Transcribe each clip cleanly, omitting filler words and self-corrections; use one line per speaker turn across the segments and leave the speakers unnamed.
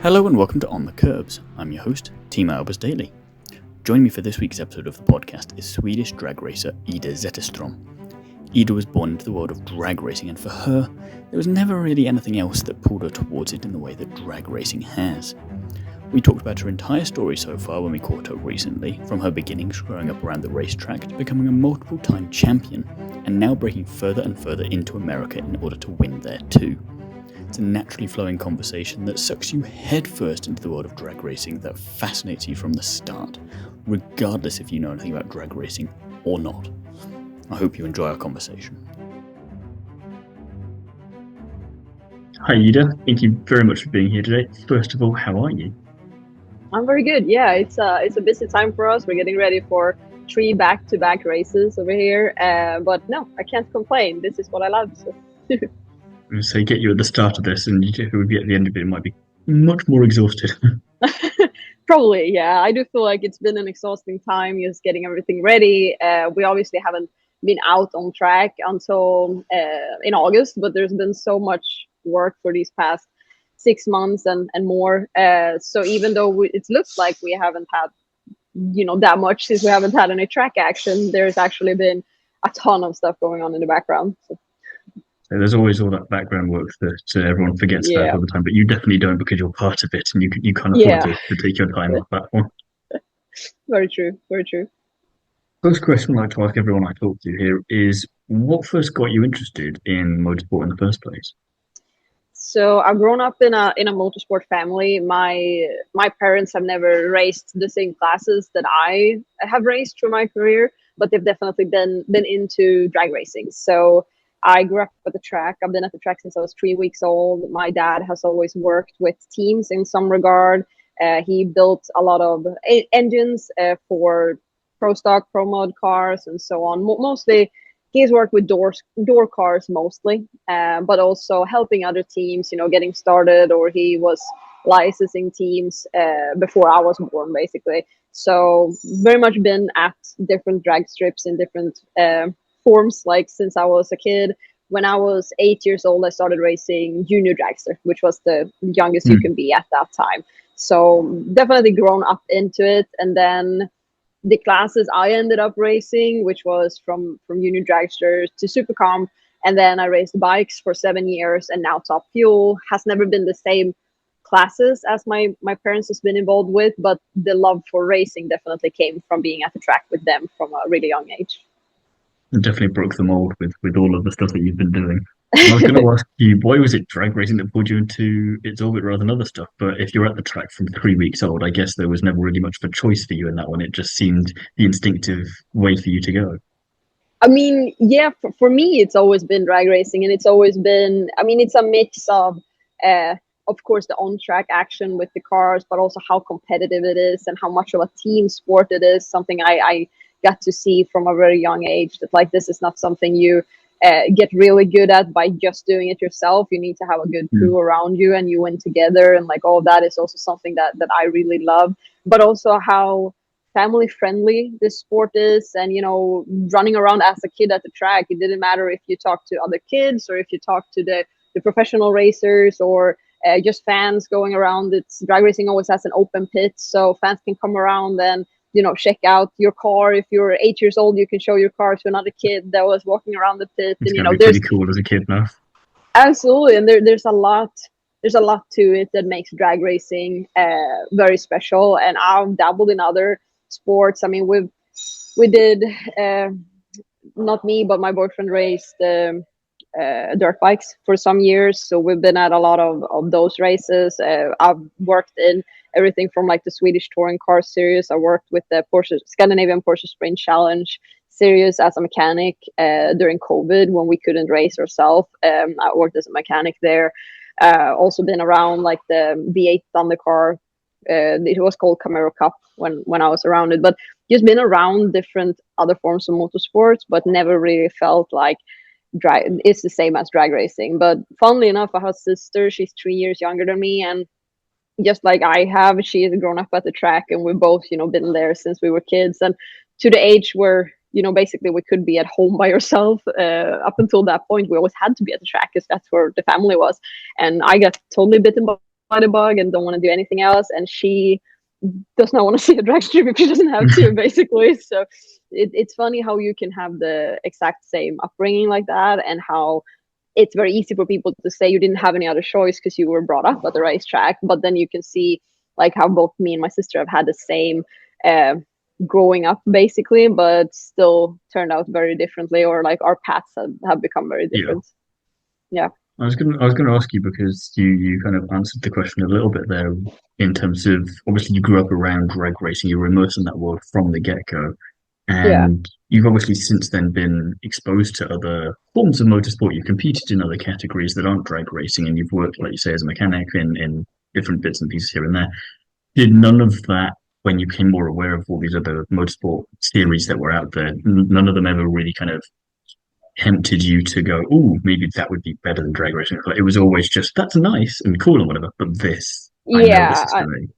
Hello and welcome to On the Kerbs. I'm your host, Timo Albers Daily. Joining me for this week's episode of the podcast is Swedish drag racer Ida Zetterström. Ida was born into the world of drag racing, and for her, there was never really anything else that pulled her towards it in the way that drag racing has. We talked about her entire story so far when we caught her recently, from her beginnings growing up around the racetrack to becoming a multiple-time champion, and now breaking further and further into America in order to win there too. It's a naturally flowing conversation that sucks you headfirst into the world of drag racing that fascinates you from the start, regardless if you know anything about drag racing or not. I hope you enjoy our conversation.
Hi Ida, thank you very much for being here today. First of all, how are you?
I'm very good. Yeah, it's a busy time for us. We're getting ready for 3 back-to-back races over here. But no, I can't complain. This is what I love. So.
So get you at the start of this, and who would be at the end of it might be much more exhausted.
Probably, yeah. I do feel like it's been an exhausting time just getting everything ready. We obviously haven't been out on track until in August, but there's been so much work for these past 6 months and more. So even though it looks like we haven't had, that much since we haven't had any track action, there's actually been a ton of stuff going on in the background. So
there's always all that background work that everyone forgets about all the time, but you definitely don't because you're part of it, and you can't afford to take your time off that one.
Very true, very true.
First question I like to ask everyone I talk to here is, what first got you interested in motorsport in the first place?
So I've grown up in a motorsport family. My parents have never raced the same classes that I have raced through my career, but they've definitely been into drag racing. So I grew up at the track. I've been at the track since I was 3 weeks old. My dad has always worked with teams in some regard. He built a lot of engines for pro stock, pro mod cars, and so on. Mostly, he's worked with door cars mostly, but also helping other teams, getting started, or he was licensing teams before I was born, basically. So very much been at different drag strips in different forms, like since I was a kid. When I was 8 years old, I started racing junior dragster, which was the youngest you can be at that time. So definitely grown up into it. And then the classes I ended up racing, which was from junior dragster to super comp, and then I raced bikes for 7 years, and now Top Fuel has never been the same classes as my parents has been involved with, but the love for racing definitely came from being at the track with them from a really young age.
It definitely broke the mold with all of the stuff that you've been doing. And I was going to ask you, why was it drag racing that pulled you into its orbit rather than other stuff? But if you're at the track from 3 weeks old, I guess there was never really much of a choice for you in that one. It just seemed the instinctive way for you to go.
I mean, yeah, for me, it's always been drag racing, and it's always been, it's a mix of course, the on-track action with the cars, but also how competitive it is and how much of a team sport it is. Something I got to see from a very young age, that like this is not something you get really good at by just doing it yourself. You need to have a good crew around you, and you win together, and like all that is also something that I really love. But also how family friendly this sport is, and running around as a kid at the track, it didn't matter if you talk to other kids or if you talk to the professional racers or just fans going around. It's drag racing always has an open pit, so fans can come around and check out your car. If you're 8 years old, you can show your car to another kid that was walking around the pit.
It's and pretty cool as a kid now.
Absolutely, and there's a lot to it that makes drag racing very special. And I've dabbled in other sports. I mean, we did not me, but my boyfriend raced dirt bikes for some years, so we've been at a lot of those races. I've worked in everything from like the Swedish touring car series. I worked with the Scandinavian Porsche Sprint Challenge series as a mechanic during COVID when we couldn't race ourselves. I worked as a mechanic there. Also been around like the V8 Thundercar. It was called Camaro Cup when I was around it, but just been around different other forms of motorsports, but never really felt like it's the same as drag racing. But funnily enough, I have a sister. She's 3 years younger than me, and just like I have, she has grown up at the track, and we've both been there since we were kids, and to the age where basically we could be at home by ourselves. Up until that point, we always had to be at the track because that's where the family was, and I got totally bitten by the bug and don't want to do anything else, and she does not want to see a drag strip if she doesn't have to, basically. So it's funny how you can have the exact same upbringing like that, and how it's very easy for people to say you didn't have any other choice because you were brought up at the racetrack. But then you can see like how both me and my sister have had the same growing up, basically, but still turned out very differently, or like our paths have become very different. Yeah.
I was gonna ask you, because you kind of answered the question a little bit there, in terms of, obviously you grew up around drag racing, you were immersed in that world from the get-go, and you've obviously since then been exposed to other forms of motorsport. You've competed in other categories that aren't drag racing, and you've worked, like you say, as a mechanic in different bits and pieces here and there. Did none of that, when you became more aware of all these other motorsport series that were out there, none of them ever really kind of tempted you to go, oh, maybe that would be better than drag racing? It was always just, that's nice and cool and whatever, but this, I know this is for me.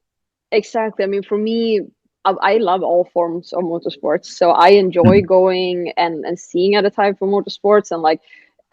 Exactly. I mean, for me, I love all forms of motorsports, so I enjoy going and seeing other type of motorsports. And like,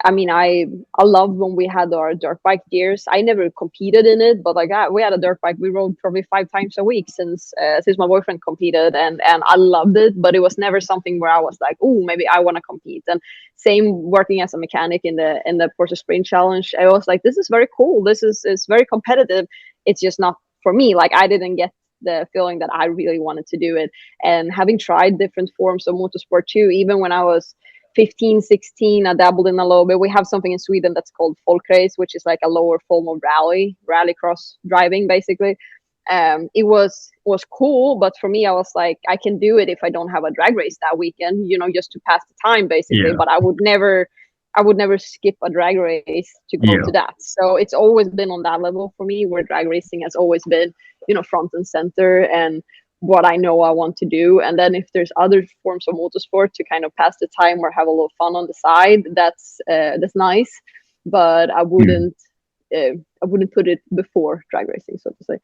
I mean, I love when we had our dirt bike years. I never competed in it, but like we had a dirt bike. We rode probably 5 times a week since my boyfriend competed, and I loved it. But it was never something where I was like, oh, maybe I want to compete. And same working as a mechanic in the Porsche Sprint Challenge. I was like, this is very cool. This is very competitive. It's just not for me. Like, I didn't get the feeling that I really wanted to do it. And having tried different forms of motorsport too, even when I was 15, 16, I dabbled in a little bit. We have something in Sweden that's called folkrace, which is like a lower form of rallycross driving, basically. It was cool, but for me, I was like, I can do it if I don't have a drag race that weekend, just to pass the time, basically. But I would never skip a drag race to go to that. So it's always been on that level for me, where drag racing has always been, front and center, and what I know I want to do. And then if there's other forms of motorsport to kind of pass the time or have a little fun on the side, that's nice. But I wouldn't put it before drag racing, so to say.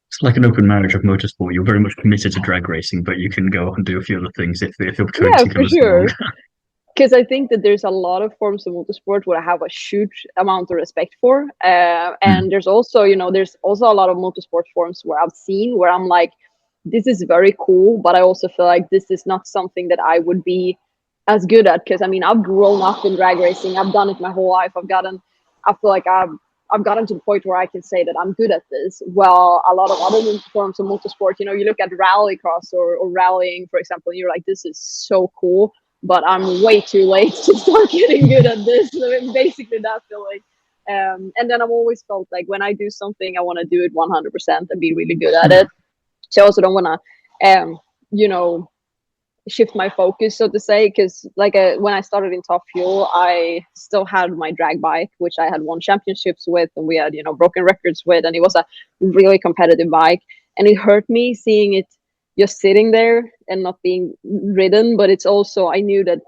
It's like an open marriage of motorsport. You're very much committed to drag racing, but you can go and do a few other things if the opportunity comes along.
Because I think that there's a lot of forms of motorsport where I have a huge amount of respect for. And there's also, there's also a lot of motorsport forms where I've seen where I'm like, this is very cool, but I also feel like this is not something that I would be as good at. Because I mean, I've grown up in drag racing. I've done it my whole life. I feel like I've gotten to the point where I can say that I'm good at this. Well, a lot of other forms of motorsport, you look at rallycross or rallying, for example, and you're like, this is so cool, but I'm way too late to start getting good at this. So basically that feeling. And then I've always felt like when I do something, I want to do it 100% and be really good at it. So I also don't want to, shift my focus, so to say, because like when I started in Top Fuel, I still had my drag bike, which I had won championships with, and we had, broken records with, and it was a really competitive bike. And it hurt me seeing it just sitting there and not being ridden. But it's also, I knew that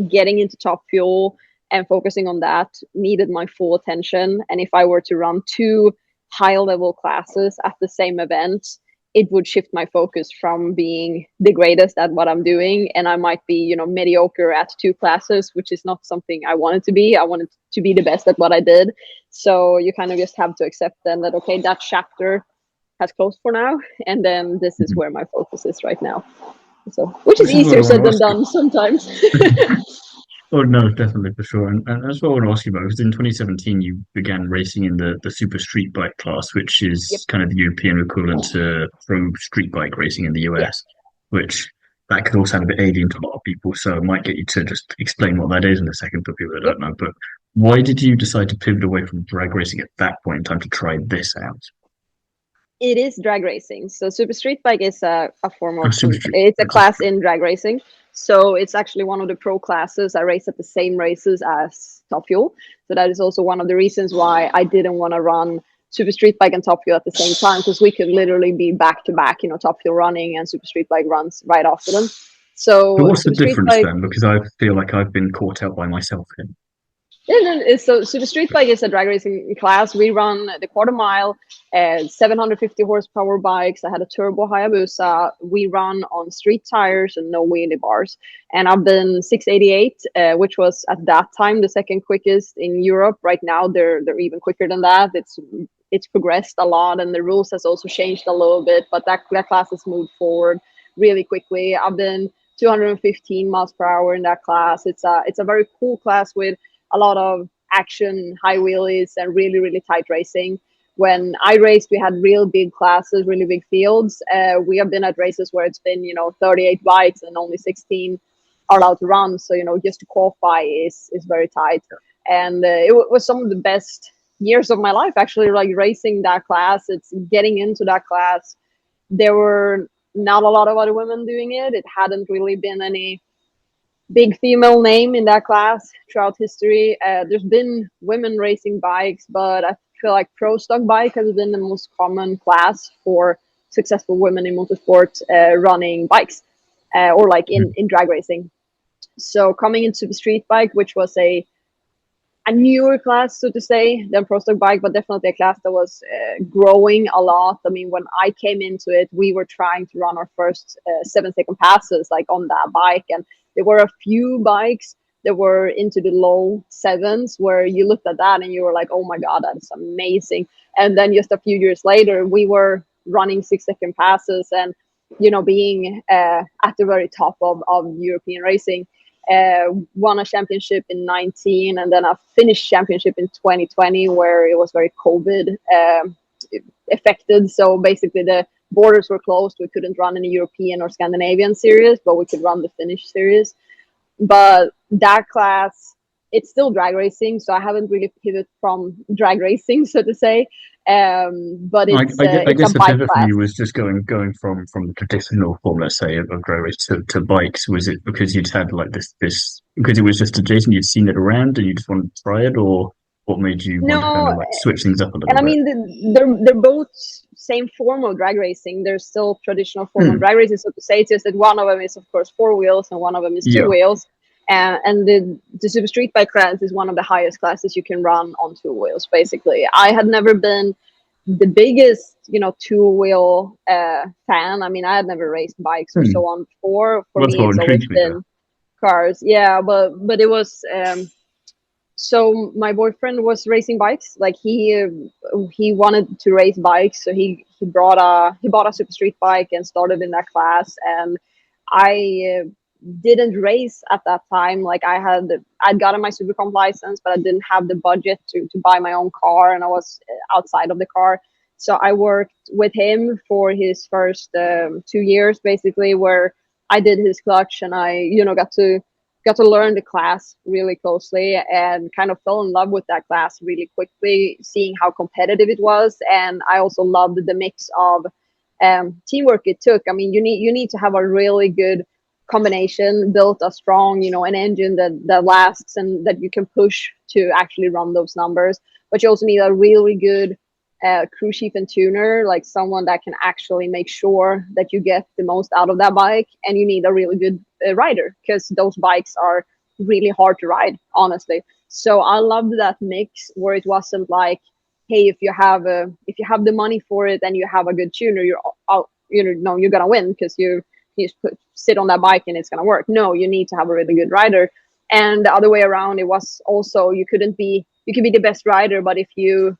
getting into Top Fuel and focusing on that needed my full attention. And if I were to run 2 high-level classes at the same event, it would shift my focus from being the greatest at what I'm doing, and I might be, mediocre at 2 classes, which is not something I wanted to be. I wanted to be the best at what I did. So you kind of just have to accept then that, okay, that chapter has closed for now, and then this is where my focus is right now. So, which is easier said than done sometimes.
Oh, no, definitely, for sure. And that's what I want to ask you about, because in 2017, you began racing in the Super Street Bike class, which is kind of the European equivalent to pro street bike racing in the US, which that could all sound a bit alien to a lot of people. So I might get you to just explain what that is in a second for people that don't know. But why did you decide to pivot away from drag racing at that point in time to try this out?
It is drag racing. So Super Street Bike is a form of, it's a class in drag racing. So it's actually one of the pro classes. I race at the same races as Top Fuel. So that is also one of the reasons why I didn't want to run Super Street Bike and Top Fuel at the same time, because we could literally be back to back, Top Fuel running and Super Street Bike runs right after them. So
what's the difference then? Because I feel like I've been caught out by myself here.
So Super Street Bike is a drag racing class. We run the quarter mile, 750 horsepower bikes. I had a turbo Hayabusa. We run on street tires and no wheelie bars. And I've been 688, which was at that time the second quickest in Europe. Right now they're even quicker than that. It's it's progressed a lot, and the rules has also changed a little bit, but that class has moved forward really quickly. I've been 215 miles per hour in that class. It's a very cool class with a lot of action, high wheelies, and really, really tight racing. When I raced, we had real big classes, really big fields. We have been at races where it's been, 38 bikes and only 16 are allowed to run. So, just to qualify is very tight. And it was some of the best years of my life, actually, like racing that class. It's getting into that class. There were not a lot of other women doing it. It hadn't really been any big female name in that class throughout history. There's been women racing bikes, but I feel like pro stock bike has been the most common class for successful women in motorsport running bikes or like in drag racing. So coming into the street bike, which was a newer class, so to say, than pro stock bike, but definitely a class that was growing a lot. I mean, when I came into it, we were trying to run our first 7-second passes like on that bike, and there were a few bikes that were into the low sevens where you looked at that and you were like, oh my god, that's amazing. And then just a few years later, we were running 6-second passes and being at the very top of European racing. Won a championship in 19 and then a Finnish championship in 2020 where it was very COVID affected. So basically the borders were closed. We couldn't run any European or Scandinavian series, but we could run the Finnish series. But that class, it's still drag racing, so I haven't really pivoted from drag racing, so to say. But it's
I guess
a
the
bike
pivot for
class.
you was just going from the traditional form, let's say, of drag race to bikes. Was it because you'd had like this because it was just adjacent, you'd seen it around and you just wanted to try it, or what made you want to kind of like switch things up a little
and I
bit?
mean, they're both same form of drag racing. They're still traditional form of drag racing, so to say. It's just that one of them is, of course, 4 wheels and one of them is 2 wheels. And the super street bike class is one of the highest classes you can run on 2 wheels, basically. I had never been the biggest, 2-wheel fan. I mean, I had never raced bikes or so on before. For me, it's always been cars. Yeah, but it was... So my boyfriend was racing bikes. Like he wanted to race bikes, so he bought a super street bike and started in that class. And I didn't race at that time. Like I'd gotten my supercomp license, but I didn't have the budget to buy my own car, and I was outside of the car. So I worked with him for his first 2 years, basically, where I did his clutch, and I got to learn the class really closely and kind of fell in love with that class really quickly, seeing how competitive it was. And I also loved the mix of teamwork it took. I mean, you need to have a really good combination, built a strong, an engine that lasts and that you can push to actually run those numbers. But you also need a really good crew chief and tuner, like someone that can actually make sure that you get the most out of that bike. And you need a really good rider, because those bikes are really hard to ride, honestly. So I loved that mix where it wasn't like, hey, if you have the money for it and you have a good tuner, you're gonna win because you just sit on that bike and it's gonna work. No, you need to have a really good rider. And the other way around, it was also, you could be the best rider, but if you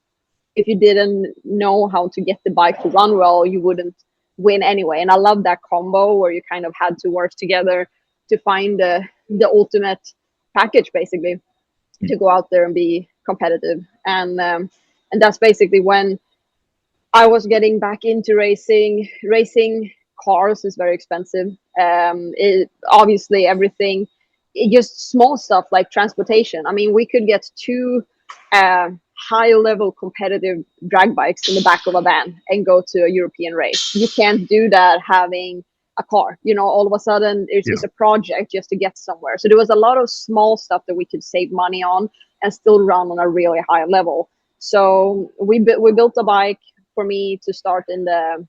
didn't know how to get the bike to run well, you wouldn't win anyway. And I love that combo where you kind of had to work together to find the ultimate package, basically, to go out there and be competitive. And that's basically when I was getting back into racing. Racing cars is very expensive. Obviously everything, just small stuff like transportation. I mean, we could get 2 high-level competitive drag bikes in the back of a van and go to a European race. You can't do that having a car. All of a sudden it's a project just to get somewhere. So there was a lot of small stuff that we could save money on and still run on a really high level. So we built a bike for me to start in the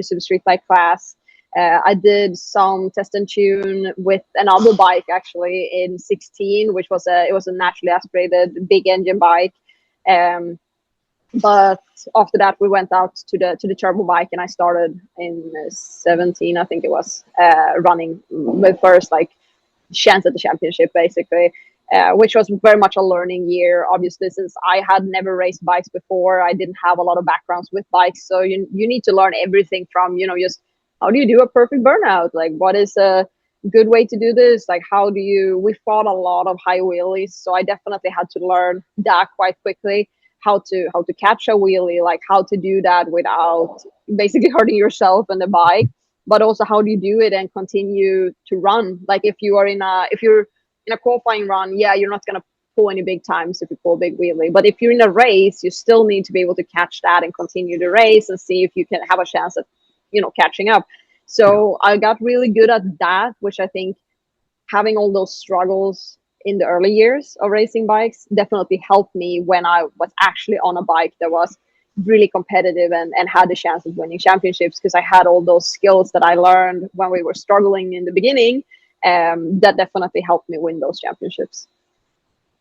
super street bike class. I did some test and tune with another bike actually in 16, which was a naturally aspirated big engine bike. But after that, we went out to the turbo bike, and I started in 17, I think it was, running my first like chance at the championship, basically. which was very much a learning year. Obviously, since I had never raced bikes before, I didn't have a lot of backgrounds with bikes. So you need to learn everything from, just how do you do a perfect burnout? Like, what is a good way to do this? Like, we fought a lot of high wheelies. So I definitely had to learn that quite quickly, how to catch a wheelie, like how to do that without basically hurting yourself and the bike, but also how do you do it and continue to run? Like if you're in a qualifying run, yeah, you're not going to pull any big times if you pull a big wheelie. But if you're in a race, you still need to be able to catch that and continue the race and see if you can have a chance at, catching up. So I got really good at that, which I think having all those struggles in the early years of racing bikes definitely helped me when I was actually on a bike that was really competitive and had the chance of winning championships, because I had all those skills that I learned when we were struggling in the beginning. That definitely helped me win those championships.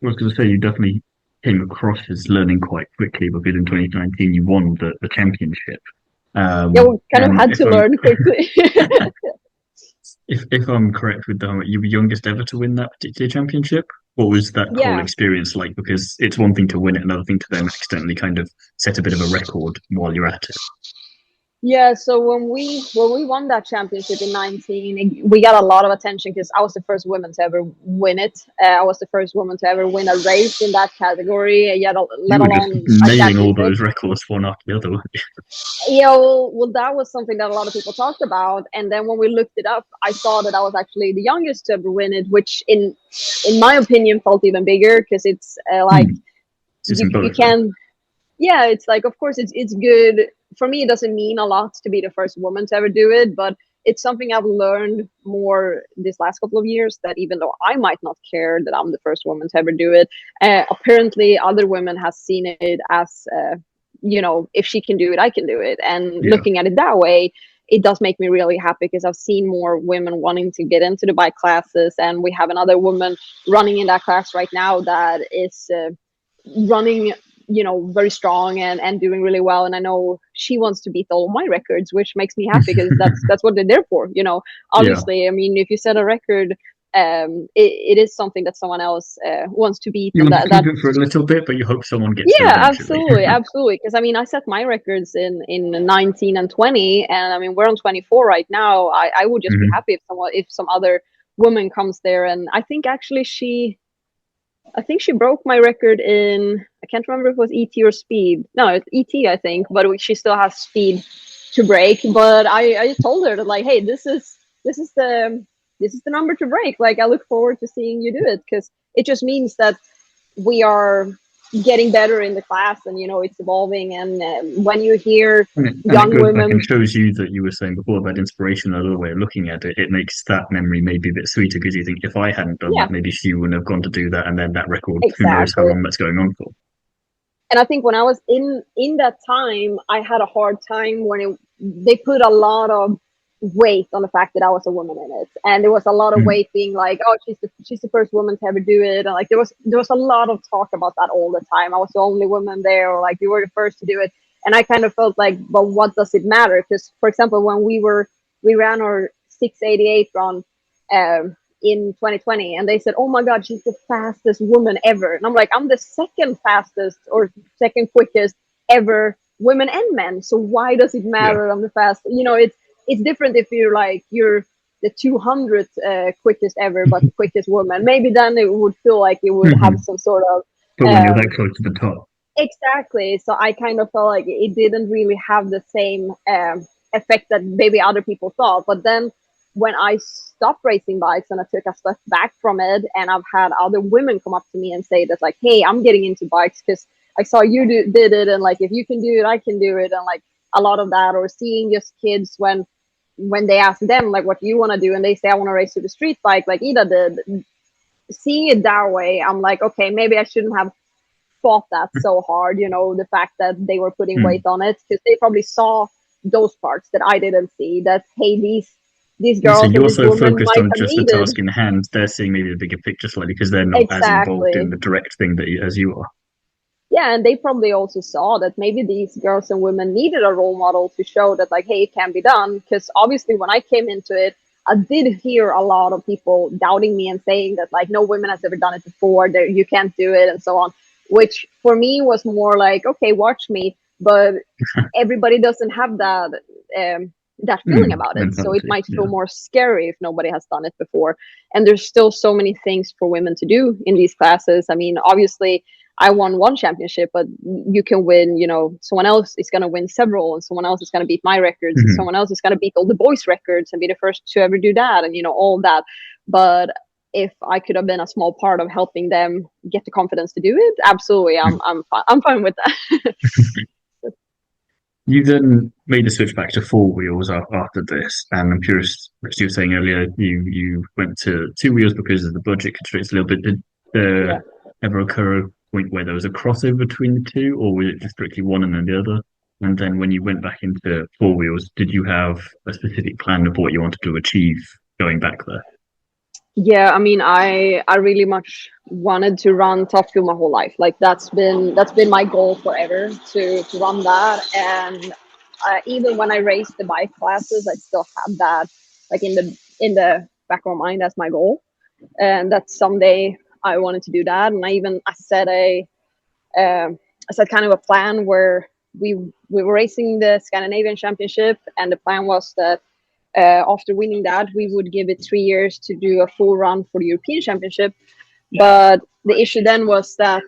I was going to say, you definitely came across as learning quite quickly, because in 2019 you won the championship.
Yeah, we kind of had to learn quickly.
If I'm correct with that, you were youngest ever to win that particular championship. What was that whole experience like? Because it's one thing to win it, another thing to then accidentally kind of set a bit of a record while you're at it.
Yeah, so when we won that championship in 19, we got a lot of attention because I was the first woman to ever win it. I was the first woman to ever win a race in that category, let alone
nailing all those records one after the other.
Yeah, well, that was something that a lot of people talked about, and then when we looked it up, I saw that I was actually the youngest to ever win it, which in my opinion felt even bigger, because it's you can. Yeah, it's like, of course, it's good. For me, it doesn't mean a lot to be the first woman to ever do it, but it's something I've learned more this last couple of years, that even though I might not care that I'm the first woman to ever do it, apparently other women have seen it as, if she can do it, I can do it. And looking at it that way, it does make me really happy, because I've seen more women wanting to get into the bike classes. And we have another woman running in that class right now that is running very strong and doing really well, and I know she wants to beat all of my records, which makes me happy, because that's what they're there for. Obviously, I mean, if you set a record, it is something that someone else wants to beat.
You want to keep it for a little bit, but you hope someone gets
it absolutely, because I mean, I set my records in 19 and 20, and I mean, we're on 24 right now. I would just be happy if some other woman comes there. And I think actually she broke my record in, I can't remember if it was ET or speed. No, it's ET, I think, but she still has speed to break. But I just told her that, like, hey, this is the number to break. Like, I look forward to seeing you do it, because it just means that we are getting better in the class, and it's evolving. And when you hear young women,
and shows you that you were saying before about inspiration, another way of looking at it, it makes that memory maybe a bit sweeter, because you think, if I hadn't done that, maybe she wouldn't have gone to do that, and then that record, who knows how long that's going on for.
And I think when I was in that time, I had a hard time when they put a lot of weight on the fact that I was a woman in it, and there was a lot of weight being like, oh, she's the first woman to ever do it, and like there was a lot of talk about that all the time. I was the only woman there, or like, you were the first to do it, and I kind of felt like, but what does it matter? Because, for example, when we ran our 688 run in 2020, and they said, oh my god, she's the fastest woman ever, and I'm like, I'm the second fastest or second quickest ever, women and men, so why does it matter? I'm the fastest. It's different if you're the 200th quickest ever, but the quickest woman. Maybe then it would feel like it would have some sort of.
But when you're that close to the top.
Exactly. So I kind of felt like it didn't really have the same effect that maybe other people thought. But then when I stopped racing bikes and I took a step back from it, and I've had other women come up to me and say that, like, hey, I'm getting into bikes because I saw you did it, and like, if you can do it, I can do it, and like a lot of that. Or seeing just kids when they ask them, like, what do you want to do, and they say, I want to race to the street bike, like Ida did. Seeing it that way, I'm like, okay, maybe I shouldn't have fought that so hard, the fact that they were putting weight on it, because they probably saw those parts that I didn't see, that, hey, these girls,
so you're so focused on just the task in hand, they're seeing maybe the bigger picture slightly, because they're not as involved in the direct thing as you are.
Yeah, and they probably also saw that maybe these girls and women needed a role model to show that, like, hey, it can be done. Because obviously when I came into it, I did hear a lot of people doubting me and saying that like no women has ever done it before, that you can't do it and so on, which for me was more like, okay, watch me, but everybody doesn't have that feeling about it, so it might feel more scary if nobody has done it before. And there's still so many things for women to do in these classes. I mean, obviously I won one championship, but you can win, you know, someone else is going to win several, and someone else is going to beat my records, and someone else is going to beat all the boys' records and be the first to ever do that, and, you know, all that. But if I could have been a small part of helping them get the confidence to do it, absolutely, I'm fine with that.
You then made the switch back to four wheels after this, and I'm curious, as you were saying earlier, you went to two wheels because of the budget constraints a little bit. Did there ever occur a point where there was a crossover between the two, or was it just strictly one and then the other? And then when you went back into four wheels, did you have a specific plan of what you wanted to achieve going back there?
Yeah, I mean, I really much wanted to run Top Fuel my whole life. Like that's been my goal forever to run that. And even when I raced the bike classes, I still had that like in the back of my mind as my goal, and that someday I wanted to do that. And I set kind of a plan where we were racing the Scandinavian Championship, and the plan was that after winning that, we would give it 3 years to do a full run for the European Championship. But the issue then was that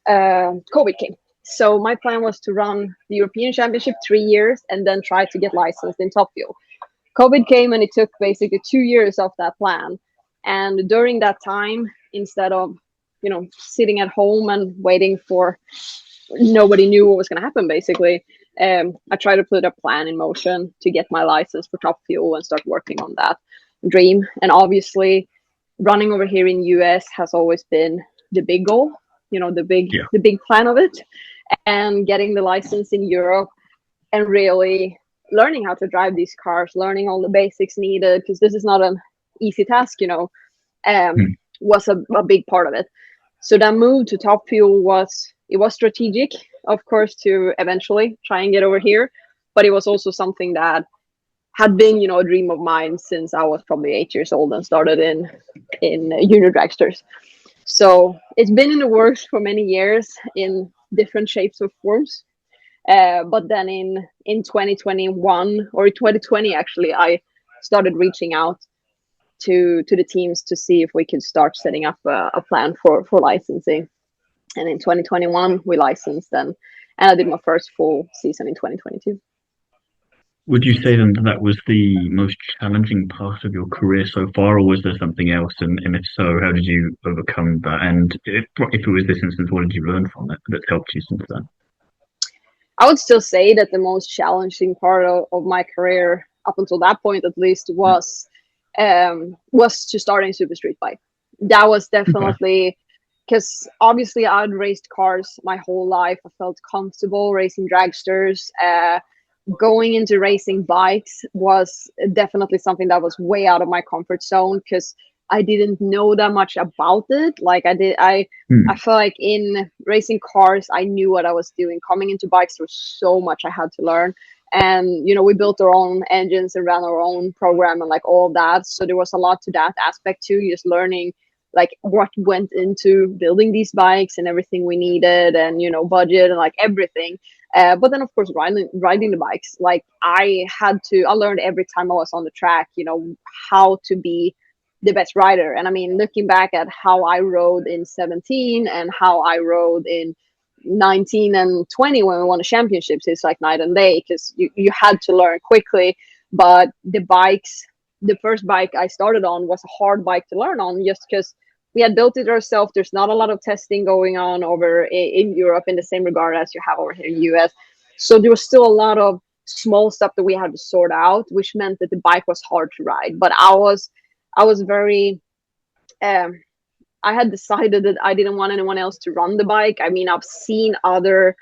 COVID came. So my plan was to run the European Championship 3 years and then try to get licensed in Top Fuel. COVID came and it took basically 2 years of that plan. And during that time, instead of, you know, sitting at home and waiting for nobody knew what was going to happen, basically, I tried to put a plan in motion to get my license for Top Fuel and start working on that dream. And obviously, running over here in US has always been the big goal, you know, the big plan of it, and getting the license in Europe and really learning how to drive these cars, learning all the basics needed, because this is not an easy task, you know, was a big part of it. So that move to Top Fuel was strategic, of course, to eventually try and get over here, but it was also something that had been, you know, a dream of mine since I was probably 8 years old and started in junior dragsters. So it's been in the works for many years in different shapes or forms. But then in 2021 or 2020, actually, I started reaching out to the teams to see if we could start setting up a plan for licensing. And in 2021, we licensed and I did my first full season in 2022.
Would you say then that was the most challenging part of your career so far, or was there something else? And if so, how did you overcome that? And if it was this instance, what did you learn from it that helped you since then?
I would still say that the most challenging part of my career, up until that point at least, was to start in Super Street Bike. That was definitely, because obviously I'd raced cars my whole life. I felt comfortable racing dragsters. Going into racing bikes was definitely something that was way out of my comfort zone because I didn't know that much about it. Like I felt like in racing cars, I knew what I was doing. Coming into bikes, there was so much I had to learn. And, you know, we built our own engines and ran our own program and like all that. So there was a lot to that aspect too, just learning like what went into building these bikes and everything we needed and, you know, budget and like everything. But then, of course, riding the bikes, like I learned every time I was on the track, you know, how to be the best rider. And I mean, looking back at how I rode in 17 and how I rode in 19 and 20 when we won the championships, it's like night and day because you had to learn quickly. But the first bike I started on was a hard bike to learn on just because we had built it ourselves. There's not a lot of testing going on over in Europe in the same regard as you have over here in the US. So there was still a lot of small stuff that we had to sort out, which meant that the bike was hard to ride. But I was very, I had decided that I didn't want anyone else to run the bike. I mean, I've seen other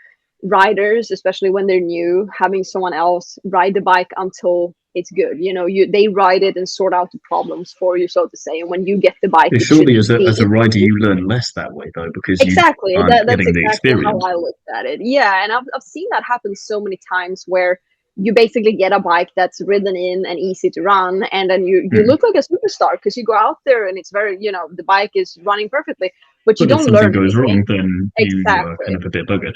riders, especially when they're new, having someone else ride the bike until it's good. You know, they ride it and sort out the problems for you, so to say. And when you get the bike,
surely as a rider, you learn less that way though, because
exactly
you aren't
that's
getting
exactly
the experience.
how I looked at it. Yeah, and I've seen that happen so many times where you basically get a bike that's ridden in and easy to run, and then you look like a superstar because you go out there and it's very, the bike is running perfectly, but you
But if
don't
something
learn
goes
anything.
wrong, then you are
Exactly.
kind of a bit buggered.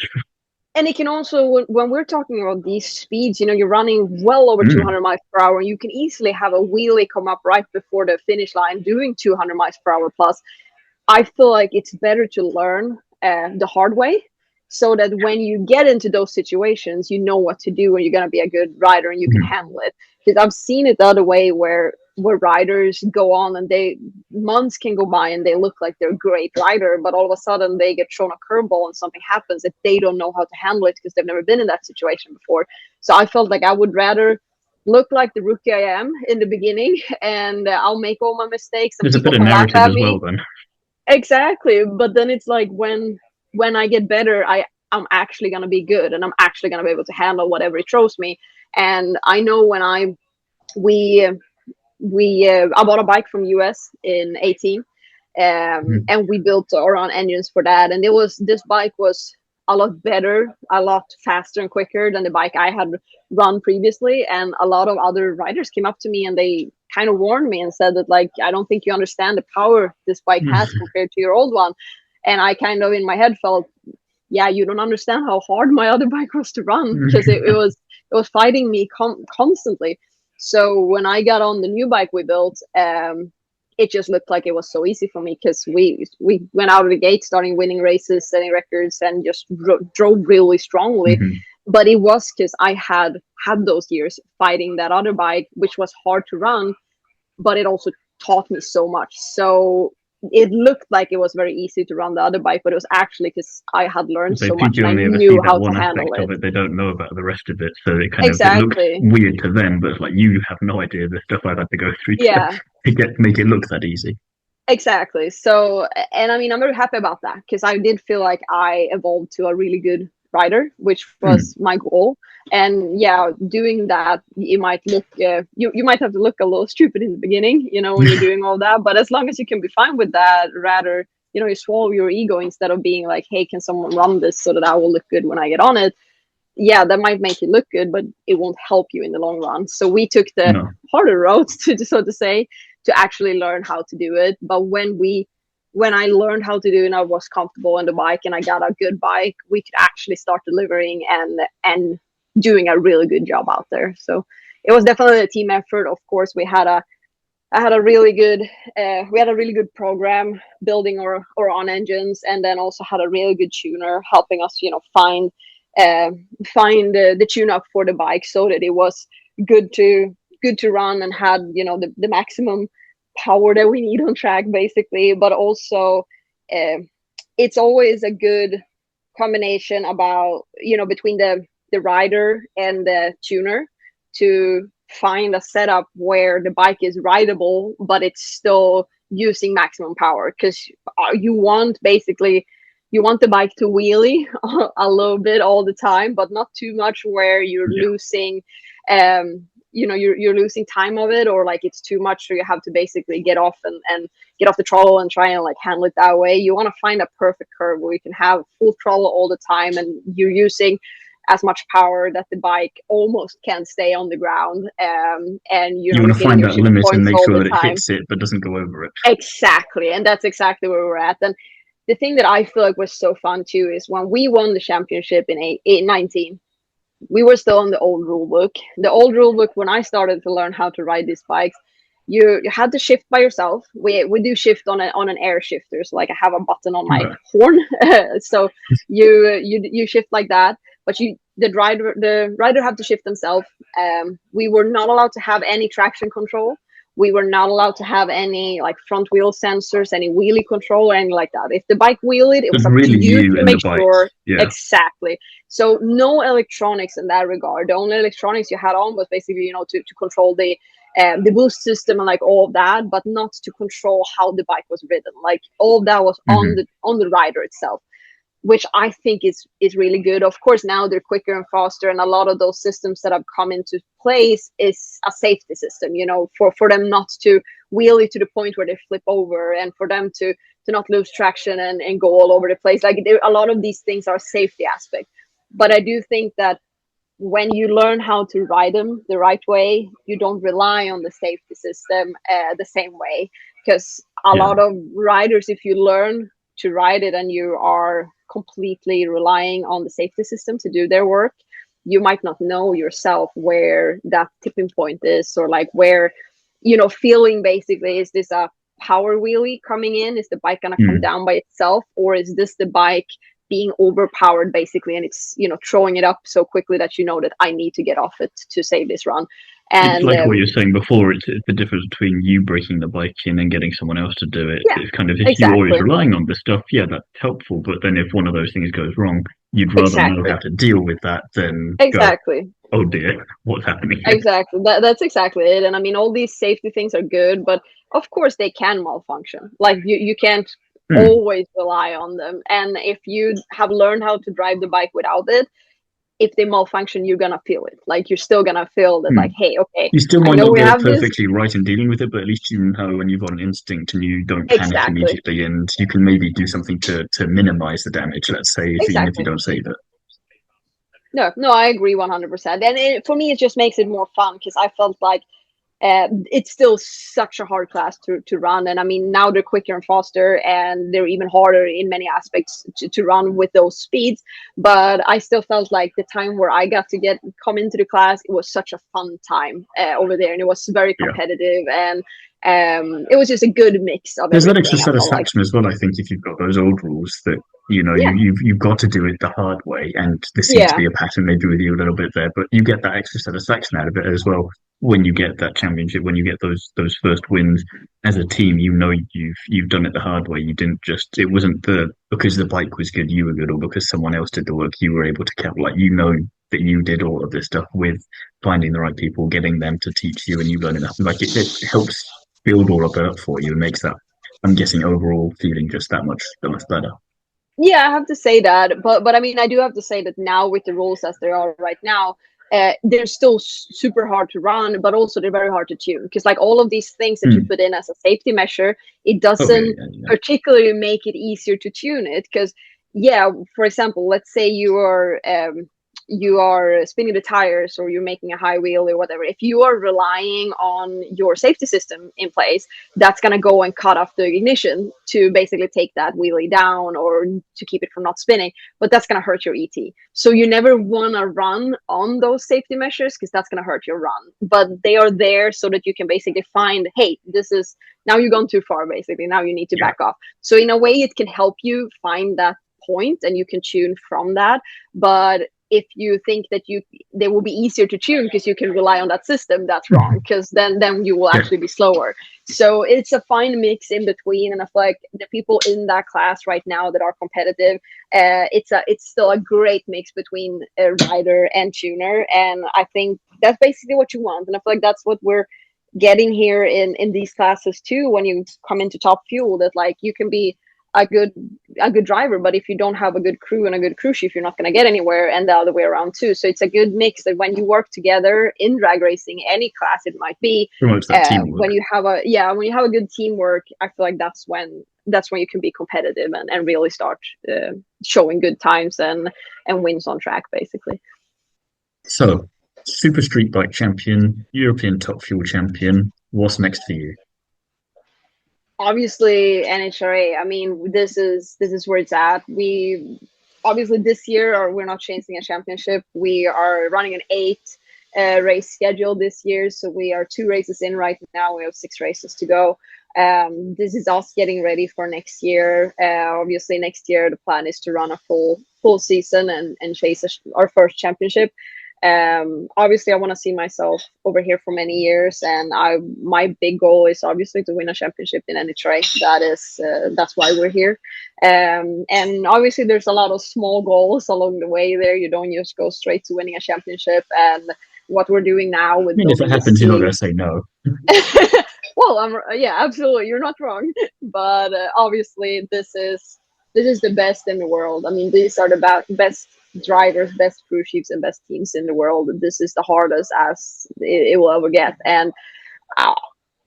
And it can also, when we're talking about these speeds, you're running well over 200 miles per hour, and you can easily have a wheelie come up right before the finish line doing 200 miles per hour plus. I feel like it's better to learn the hard way, so that when you get into those situations, you know what to do and you're going to be a good rider and you can handle it. Because I've seen it the other way where riders go on and months can go by and they look like they're a great rider, but all of a sudden they get thrown a curveball and something happens that they don't know how to handle it because they've never been in that situation before. So I felt like I would rather look like the rookie I am in the beginning, and I'll make all my mistakes and
There's a
people
bit of
can laugh
narrative
at
as
me.
well, then.
Exactly. But then it's like when I get better, I'm actually going to be good, and I'm actually going to be able to handle whatever it throws me. And I know when I bought a bike from US in 18, and we built our own engines for that, and this bike was a lot better, a lot faster and quicker than the bike I had run previously. And a lot of other riders came up to me and they kind of warned me and said that, like, I don't think you understand the power this bike has compared to your old one. And I kind of in my head felt, yeah, you don't understand how hard my other bike was to run, because it was fighting me constantly. So when I got on the new bike we built, it just looked like it was so easy for me, because we went out of the gate starting winning races, setting records, and just drove really strongly. But it was because I had those years fighting that other bike, which was hard to run, but it also taught me so much. So it looked like it was very easy to run the other bike, but it was actually because I had learned so much and I
People only ever see
knew
that
how
one
to handle
aspect
it.
of it. They don't know about the rest of it. So it kind of it looks
Exactly.
weird to them, but it's like you have no idea the stuff I've had to go through
Yeah.
to make it look that easy.
Exactly. So, and I mean, I'm very happy about that, because I did feel like I evolved to a really good rider, which was my goal. And yeah, doing that, you might look, you might have to look a little stupid in the beginning, when you're doing all that. But as long as you can be fine with that, rather, you swallow your ego instead of being like, hey, can someone run this so that I will look good when I get on it? Yeah, that might make you look good, but it won't help you in the long run. So we took the harder road, so to say, to actually learn how to do it. But when I learned how to do it and I was comfortable on the bike and I got a good bike, we could actually start delivering and doing a really good job out there. So it was definitely a team effort. Of course, I had a really good program building our own engines, and then also had a really good tuner helping us, find the tune up for the bike so that it was good to run and had, the maximum power that we need on track, basically. But also it's always a good combination about, between the rider and the tuner, to find a setup where the bike is rideable but it's still using maximum power, because you want the bike to wheelie a little bit all the time, but not too much where you're losing you're losing time of it, or like it's too much so you have to basically get off and get off the throttle and try and like handle it that way. You want to find a perfect curve where you can have full throttle all the time and you're using as much power that the bike almost can't stay on the ground, and
you want to find that limit and make sure that it
time.
hits it but doesn't go over it.
Exactly, and that's exactly where we're at. And the thing that I feel like was so fun too is when we won the championship in 19, we were still on the old rule book. The old rule book, when I started to learn how to ride these bikes, you had to shift by yourself. We do shift on an air shifter, so like I have a button on my horn, so you shift like that. But the rider have to shift themselves. We were not allowed to have any traction control. We were not allowed to have any like front wheel sensors, any wheelie control, or anything like that. If the bike wheeled, it was up
really
to you to make sure.
Yeah.
Exactly. So no electronics in that regard. The only electronics you had on was basically, to control the boost system and like all of that, but not to control how the bike was ridden. Like all of that was on the rider itself, which I think is really good. Of course, now they're quicker and faster, and a lot of those systems that have come into place is a safety system, for them not to wheelie to the point where they flip over, and for them to not lose traction and go all over the place. Like a lot of these things are a safety aspect. But I do think that when you learn how to ride them the right way, you don't rely on the safety system the same way. Because a lot of riders, if you learn to ride it and you are completely relying on the safety system to do their work, you might not know yourself where that tipping point is, or like where, feeling basically, is this a power wheelie coming in? Is the bike going to come down by itself, or is this the bike being overpowered basically, and it's throwing it up so quickly that that I need to get off it to save this run? And
it's like what you were saying before. It's the difference between you breaking the bike in and getting someone else to do it.
Yeah,
it's kind of, if
exactly.
you're always relying on this stuff, that's helpful. But then if one of those things goes wrong, you'd rather know how to deal with that than go, oh dear, what's happening here?
Exactly. That's exactly it. And I mean, all these safety things are good, but of course they can malfunction. Like you can't always rely on them. And if you have learned how to drive the bike without it, if they malfunction, you're gonna feel it. Like you're still gonna feel that, like, hey, okay.
You still might not get it perfectly right in dealing with it, but at least you know, and you've got an instinct, and you don't panic immediately, and you can maybe do something to minimize the damage. Let's say, even if you don't save it.
No, I agree 100%. And for me, it just makes it more fun, because I felt like it's still such a hard class to run. And I mean, now they're quicker and faster, and they're even harder in many aspects to run with those speeds. But I still felt like the time where I got to come into the class, it was such a fun time over there, and it was very competitive, and it was just a good mix of
There's that extra satisfaction as well, I think, if you've got those old rules that you've got to do it the hard way, and there seems to be a pattern maybe with you a little bit there, but you get that extra satisfaction out of it as well when you get that championship, when you get those first wins as a team. You've done it the hard way. You didn't just, it wasn't because the bike was good you were good, or because someone else did the work you were able to count. Like, that you did all of this stuff with finding the right people, getting them to teach you, and you learning that. Like it helps build all of that for you and makes that, I'm guessing, overall feeling just that much better.
Yeah, I have to say that, but I mean, I do have to say that now, with the rules as they are right now, they're still super hard to run, but also they're very hard to tune, because like all of these things that you put in as a safety measure, it doesn't particularly make it easier to tune it. Because for example, let's say you are spinning the tires, or you're making a high wheel or whatever. If you are relying on your safety system in place, that's going to go and cut off the ignition to basically take that wheelie down, or to keep it from not spinning. But that's going to hurt your ET. So you never want to run on those safety measures, because that's going to hurt your run. But they are there so that you can basically find, hey, now you've gone too far, basically. Now you need to back off. So in a way, it can help you find that point, and you can tune from that. But if you think that they will be easier to tune because you can rely on that system, that's wrong, because then you will actually be slower. So it's a fine mix in between, and I feel like the people in that class right now that are competitive, it's still a great mix between a rider and tuner, and I think that's basically what you want. And I feel like that's what we're getting here in these classes too, when you come into Top Fuel, that like you can be a good driver, but if you don't have a good crew and a good crew chief, you're not going to get anywhere, and the other way around too. So it's a good mix that when you work together in drag racing, any class it might be, when you have a good teamwork, I feel like that's when you can be competitive and really start showing good times and wins on track, basically.
So, Super Street Bike champion, European Top Fuel champion, what's next for you?
Obviously NHRA. I mean, this is where it's at. We obviously this year, we're not chasing a championship. We are running an 8 race schedule this year, so we are 2 races in right now. We have 6 races to go. This is us getting ready for next year. Obviously next year the plan is to run a full season and chase our first championship. Obviously I want to see myself over here for many years, and my big goal is obviously to win a championship in NHRA. That's why we're here. And obviously there's a lot of small goals along the way there. You don't just go straight to winning a championship, and what we're doing now with
if it happens, you're not going to say no.
Well, absolutely, you're not wrong. But obviously this is the best in the world. I mean, these are the best drivers, best crew chiefs, and best teams in the world. This is the hardest as it will ever get. And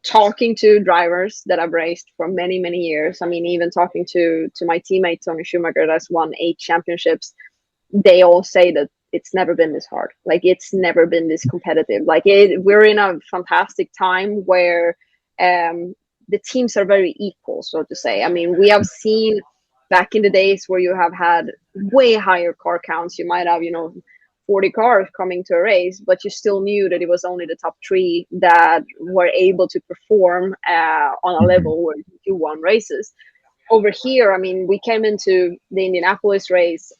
talking to drivers that I've raced for many years, I mean, even talking to my teammate Tony Schumacher that's won 8 championships, they all say that it's never been this hard. Like, it's never been this competitive. Like, we're in a fantastic time where the teams are very equal, so to say. I mean, we have seen back in the days where you have had way higher car counts. You might have, 40 cars coming to a race, but you still knew that it was only the top 3 that were able to perform on a level where you won races. Over here, I mean, we came into the Indianapolis race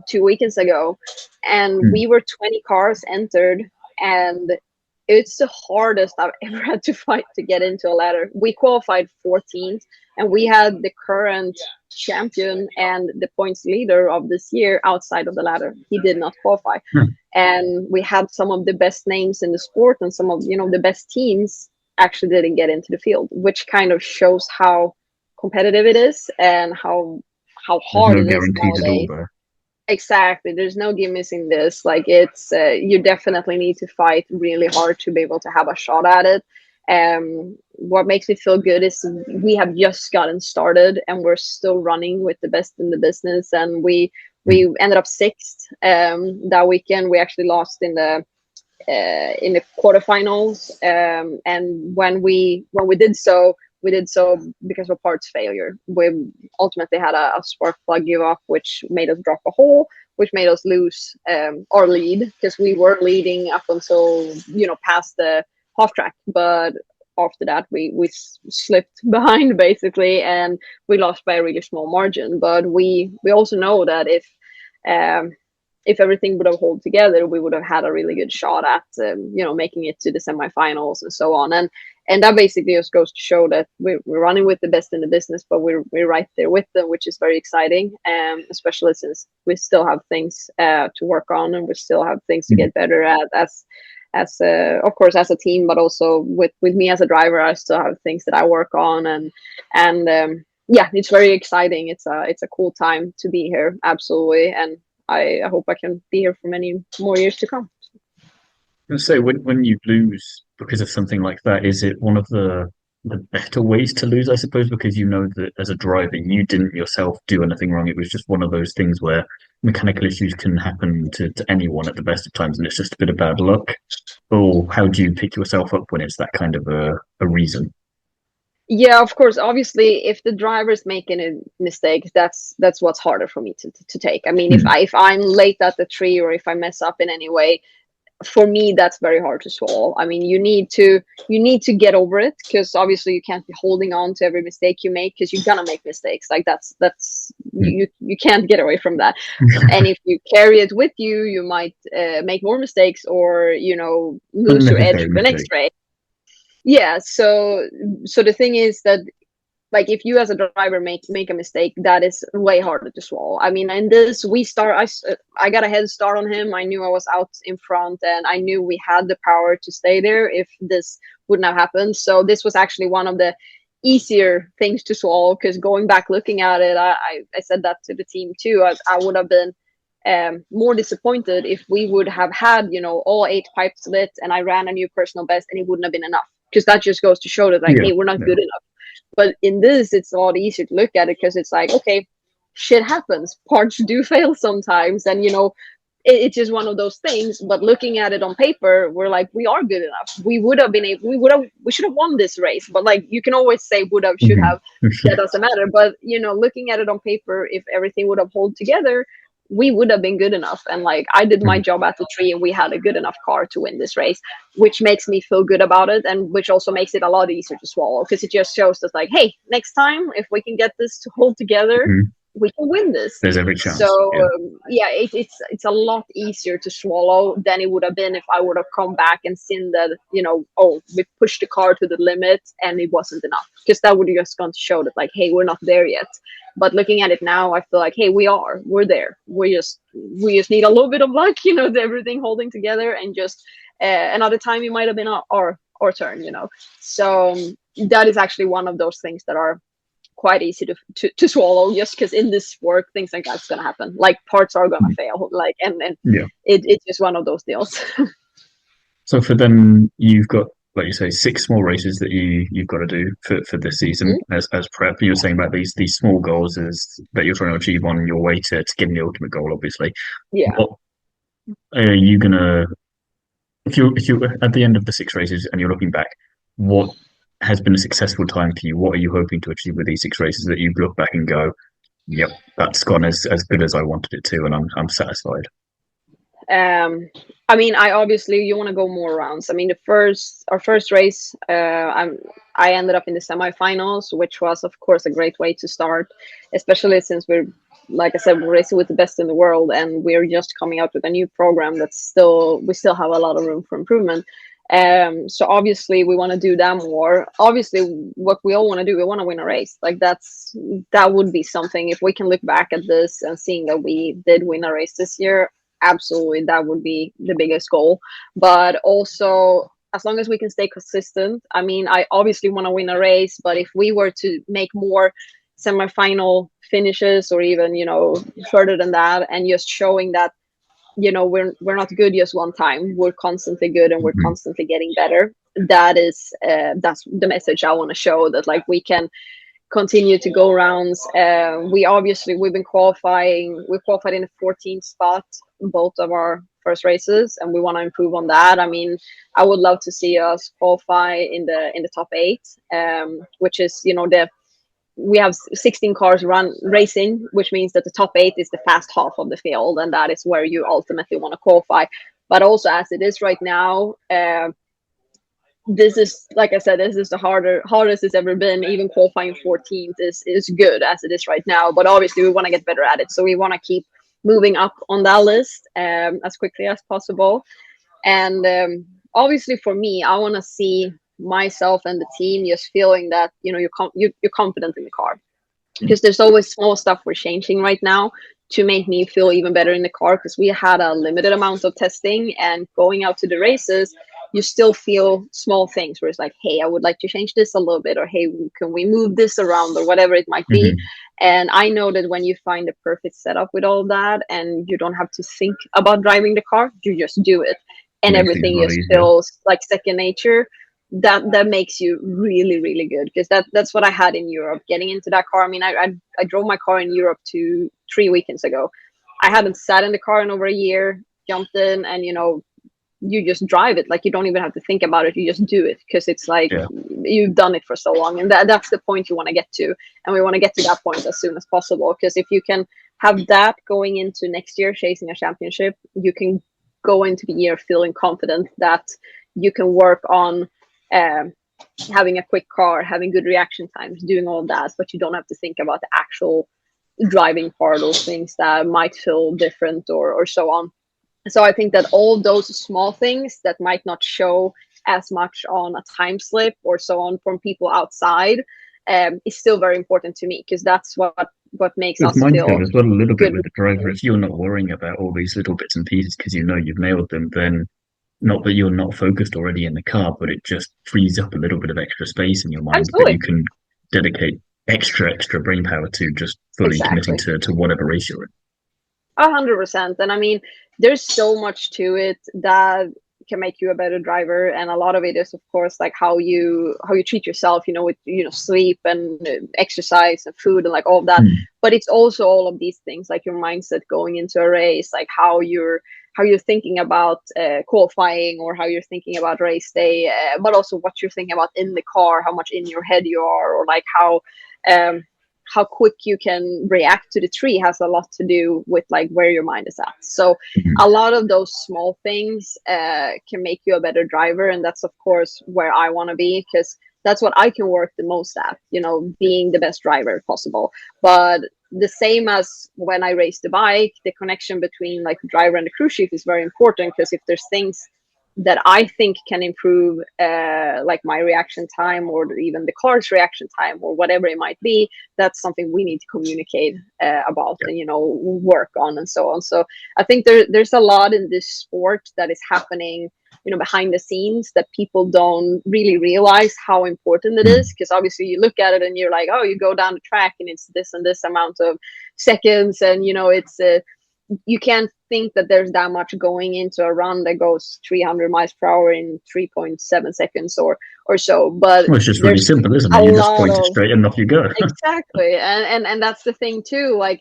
2 weekends ago, and we were 20 cars entered, and it's the hardest I've ever had to fight to get into a ladder. We qualified 14th, and we had the current champion and the points leader of this year outside of the ladder. He did not qualify. And we had some of the best names in the sport, and some of the best teams actually didn't get into the field, which kind of shows how competitive it is and how hard it is nowadays. Exactly. There's no gimmicks in this. Like, it's you definitely need to fight really hard to be able to have a shot at it. What makes me feel good is we have just gotten started, and we're still running with the best in the business. And we ended up 6th that weekend. We actually lost in the quarterfinals. And when we did so, we did so because of parts failure. We ultimately had a spark plug give up, which made us drop a hole, which made us lose our lead, because we were leading up until past the half track. But after that, we slipped behind basically, and we lost by a really small margin. But we also know that if everything would have held together, we would have had a really good shot at making it to the semifinals and so on. And that basically just goes to show that we're running with the best in the business, but we're right there with them, which is very exciting. Especially since we still have things to work on, and we still have things to get better at as of course as a team, but also with me as a driver. I still have things that I work on, and yeah, it's very exciting. It's a cool time to be here, absolutely, and I hope I can be here for many more years to come.
So when you lose because of something like that, is it one of the better ways to lose, I suppose, because you know that as a driver, you didn't yourself do anything wrong. It was just one of those things where mechanical issues can happen to anyone at the best of times, and it's just a bit of bad luck. Or how do you pick yourself up when it's that kind of a reason?
Yeah, of course. Obviously, if the driver's making a mistake, that's what's harder for me to take. I mean, if I'm late at the tree, or if I mess up in any way, for me, that's very hard to swallow. I mean, you need to get over it, because obviously you can't be holding on to every mistake you make, because you're gonna make mistakes. Like, that's you can't get away from that. And if you carry it with you, you might make more mistakes, or lose your edge for the next race. Yeah. So the thing is that, like, if you as a driver make a mistake, that is way harder to swallow. I mean, in this, I got a head start on him. I knew I was out in front, and I knew we had the power to stay there if this wouldn't have happened. So this was actually one of the easier things to swallow, because going back looking at it, I said that to the team too. I would have been more disappointed if we would have had all 8 pipes lit, and I ran a new personal best, and it wouldn't have been enough, because that just goes to show that, like, hey, we're not good enough. But in this, it's a lot easier to look at it, because it's like, okay, shit happens. Parts do fail sometimes, and it's just one of those things. But looking at it on paper, we're like, we are good enough. We should have won this race. But, like, you can always say would have, should have. That doesn't matter. But looking at it on paper, if everything would have held together, we would have been good enough. And, like, I did my job at the tree, and we had a good enough car to win this race, which makes me feel good about it, and which also makes it a lot easier to swallow, because it just shows us, like, hey, next time, if we can get this to hold together, we can win this.
There's every chance.
So it's a lot easier to swallow than it would have been if I would have come back and seen that we pushed the car to the limit and it wasn't enough, because that would have just gone to show that, like, hey, we're not there yet. But looking at it now, I feel like, hey, we're there. We just need a little bit of luck, everything holding together, and just another time it might have been our turn, So that is actually one of those things that are quite easy to swallow, just because in this sport, things like that's gonna happen. Like, parts are gonna fail, like, and it's just one of those deals.
So for them, you've got like you say, 6 small races that you've got to do for this season as prep. You were saying about these small goals is that you're trying to achieve on your way to getting the ultimate goal, obviously.
Yeah.
What are you gonna if you at the end of the 6 races and you're looking back, what has been a successful time for you? What are you hoping to achieve with these 6 races that you look back and go, yep, that's gone as good as I wanted it to, and I'm satisfied.
I mean, I obviously you want to go more rounds. I mean, our first race, I ended up in the semifinals, which was of course a great way to start, especially since we're, like I said, we're racing with the best in the world, and we're just coming out with a new program that's we still have a lot of room for improvement. So obviously we want to do that more. Obviously, what we all want to do, we want to win a race. Like that would be something if we can look back at this and seeing that we did win a race this year. Absolutely, that would be the biggest goal. But also, as long as we can stay consistent, I mean, I obviously want to win a race, but if we were to make more semifinal finishes or even, further than that, and just showing that, we're not good just one time, we're constantly good and we're constantly getting better. That's the message I want to show, that like we can continue to go rounds. We've been qualifying. We qualified in the 14th spot both of our first races, and we want to improve on that. I mean, I would love to see us qualify in the top 8, which is we have 16 cars racing, which means that the top 8 is the fast half of the field, and that is where you ultimately want to qualify. But also, as it is right now, this is, like I said, this is the hardest it's ever been. Even qualifying 14th is good as it is right now, but obviously we want to get better at it. So we want to keep moving up on that list as quickly as possible. And obviously for me, I want to see myself and the team just feeling that you're confident in the car, because there's always small stuff we're changing right now to make me feel even better in the car, because we had a limited amount of testing, and going out to the races, you still feel small things where it's like, hey, I would like to change this a little bit, or hey, can we move this around, or whatever it might be. And I know that when you find the perfect setup with all that, and you don't have to think about driving the car, you just do it, and everything just feels like second nature. That makes you really, really good, because that's what I had in Europe. Getting into that car, I mean, I drove my car in Europe 3 weekends ago. I hadn't sat in the car in over a year, jumped in, and you just drive it. Like, you don't even have to think about it, you just do it, because it's like you've done it for so long, and that's the point you want to get to. And we want to get to that point as soon as possible, because if you can have that going into next year chasing a championship, you can go into the year feeling confident that you can work on having a quick car, having good reaction times, doing all that, but you don't have to think about the actual driving part of things that might feel different or so on. So I think that all those small things that might not show as much on a time slip or so on from people outside is still very important to me, because that's what makes us feel
as well a little bit
good
with the driver. If you're not worrying about all these little bits and pieces because you've nailed them, then not that you're not focused already in the car, but it just frees up a little bit of extra space in your mind that you can dedicate extra brain power to just fully committing to whatever race you're in.
100%. And I mean, there's so much to it that can make you a better driver, and a lot of it is, of course, like how you treat yourself, with sleep and exercise and food and like all of that. But it's also all of these things, like your mindset going into a race, like how you're thinking about qualifying, or how you're thinking about race day, but also what you're thinking about in the car, how much in your head you are, or like how quick you can react to the tree has a lot to do with like where your mind is at. So a lot of those small things can make you a better driver, and that's of course where I want to be, because that's what I can work the most at, being the best driver possible. But the same as when I race the bike, the connection between like the driver and the crew chief is very important, because if there's things that I think can improve like my reaction time, or even the car's reaction time, or whatever it might be, that's something we need to communicate about and work on and so on. So I think there's a lot in this sport that is happening behind the scenes that people don't really realize how important it is, because obviously you look at it and you're like, oh, you go down the track and it's this and this amount of seconds, and it's you can't think that there's that much going into a run that goes 300 miles per hour in 3.7 seconds or so. But
Well, it's just really simple, isn't it? You just point it straight and off you go.
Exactly. And that's the thing too. Like,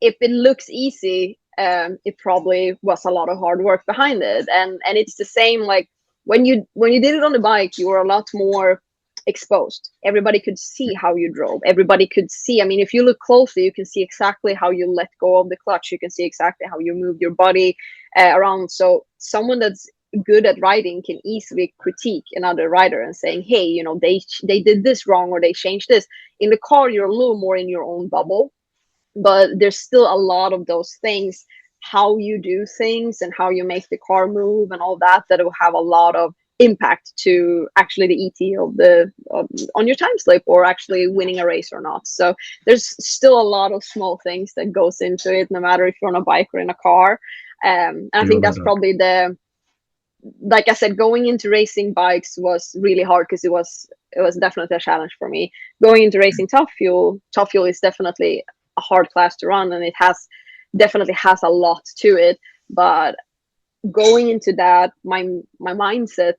if it looks easy, it probably was a lot of hard work behind it. And it's the same, like, when you did it on the bike, you were a lot more exposed. Everybody could see how you drove. Everybody could see. I mean, if you look closely, you can see exactly how you let go of the clutch. You can see exactly how you move your body around. So someone that's good at riding can easily critique another rider and saying, hey, you know, they did this wrong, or they changed this. In the car, you're a little more in your own bubble, but there's still a lot of those things, how you do things and how you make the car move and all that will have a lot of impact to actually the ET on your time slip, or actually winning a race or not. So there's still a lot of small things that goes into it, no matter if you're on a bike or in a car. And I think that's probably like I said, going into racing bikes was really hard, because it was definitely a challenge for me. Going into racing top fuel is definitely a hard class to run, and it definitely has a lot to it. But going into that, my mindset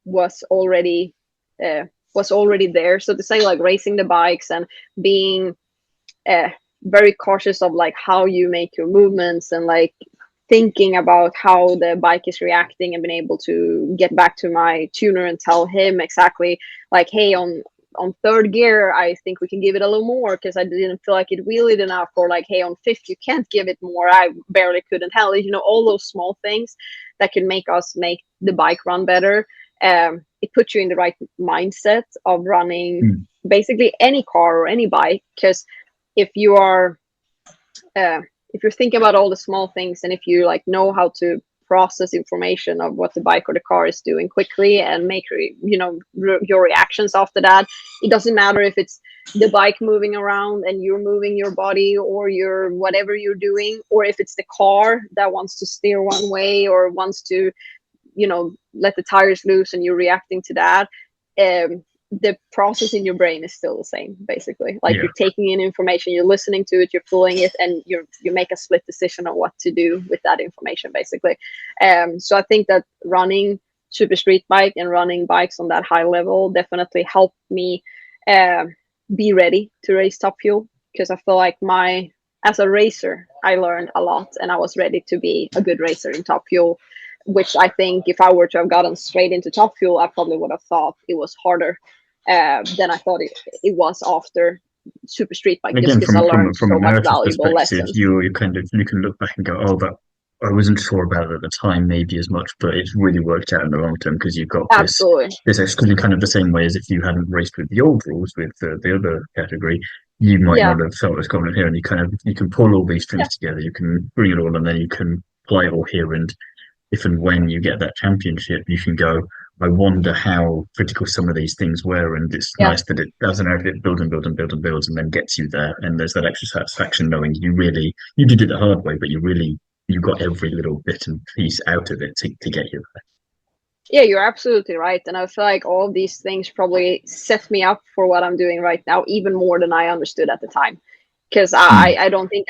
was already there, so to say, like racing the bikes and being very cautious of like how you make your movements, and like thinking about how the bike is reacting, and being able to get back to my tuner and tell him exactly, like, hey, on third gear, I think we can give it a little more because I didn't feel like it wheelied enough, or like, hey, on fifth, you can't give it more. I barely couldn't handle it. You know, all those small things that can make the bike run better. It puts you in the right mindset of running basically any car or any bike, because if you are if you're thinking about all the small things, and if you like know how to process information of what the bike or the car is doing quickly and make your reactions after that, it doesn't matter if it's the bike moving around and you're moving your body, or you're whatever you're doing, or if it's the car that wants to steer one way or wants to let the tires loose and you're reacting to that. The process in your brain is still the same, basically. Like, you're taking in information, you're listening to it, you're pulling it, and you make a split decision on what to do with that information, basically. So I think that running super street bike and running bikes on that high level definitely helped me be ready to race top fuel, because I feel like as a racer, I learned a lot, and I was ready to be a good racer in top fuel, which I think if I were to have gotten straight into top fuel, I probably would have thought it was harder than I thought it was after super street bike.
Again,
from
a narrative perspective, you can look back and go, oh, that I wasn't sure about it at the time, maybe as much, but it's really worked out in the long term, because you've got this exclusion, kind of the same way as if you hadn't raced with the old rules with the other category, you might not have felt as confident here, and you can pull all these strings together, you can bring it all, and then you can apply it all here, and if and when you get that championship, you can go, I wonder how critical some of these things were, and it's nice that it does it builds and builds and builds and builds, and then gets you there. And there's that extra satisfaction knowing you did it the hard way, but you got every little bit and piece out of it to get you there.
Yeah, you're absolutely right. And I feel like all these things probably set me up for what I'm doing right now, even more than I understood at the time. Because I don't think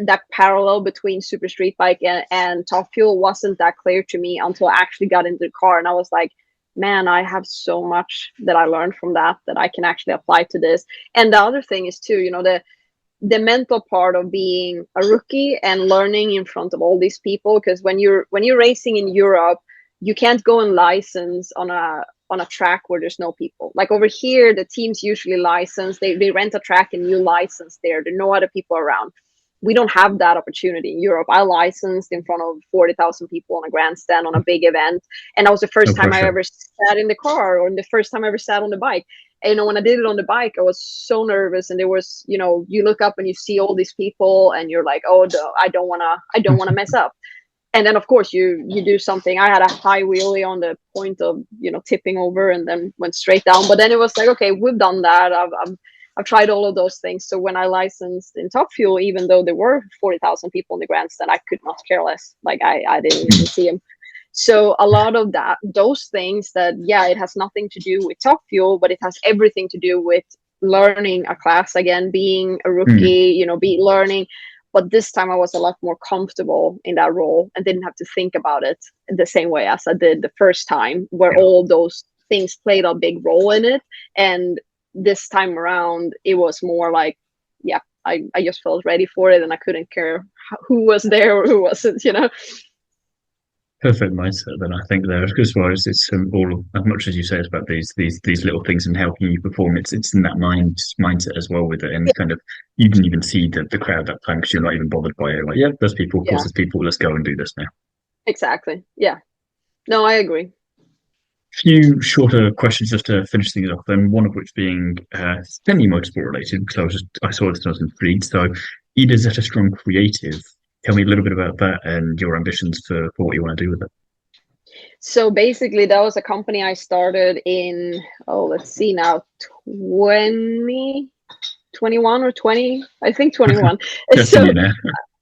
that parallel between super street bike and top fuel wasn't that clear to me until I actually got into the car, and I was like, man, I have so much that I learned from that I can actually apply to this. And the other thing is too, the mental part of being a rookie and learning in front of all these people, because when you're racing in Europe, you can't go and license on a track where there's no people. Like over here, the teams usually license, they rent a track and you license there are no other people around. We don't have that opportunity in Europe. I licensed in front of 40,000 people on a grandstand on a big event. And that was the first time I ever sat in the car, or the first time I ever sat on the bike. And when I did it on the bike, I was so nervous. And there was, you look up and you see all these people and you're like, oh, I don't want to mess up. And then, of course, you do something. I had a high wheelie on the point of, tipping over, and then went straight down. But then it was like, okay, we've done that. I've tried all of those things. So when I licensed in top fuel, even though there were 40,000 people in the grandstand, I could not care less. Like I didn't even see them. So a lot of those things that, it has nothing to do with top fuel, but it has everything to do with learning a class again, being a rookie, learning But this time I was a lot more comfortable in that role and didn't have to think about it the same way as I did the first time, where all those things played a big role in it. And this time around, it was more like, yeah, I just felt ready for it, and I couldn't care who was there or who wasn't,
Perfect mindset. Then I think there, as well as it's all as much as you say it's about these little things and helping you perform. It's in that mindset as well with it, and kind of you didn't even see the crowd that time because you're not even bothered by it. Like, yeah, there's people. Of course, there's people. Let's go and do this now.
Exactly. Yeah. No, I agree.
Few shorter questions just to finish things off, then one of which being semi-motorsport related, because I saw this and I was intrigued. So, Ida Zetterström Creative. Tell me a little bit about that and your ambitions for what you want to do with it.
So basically, that was a company I started in, let's see now, 2021 or 20, I think 21. So,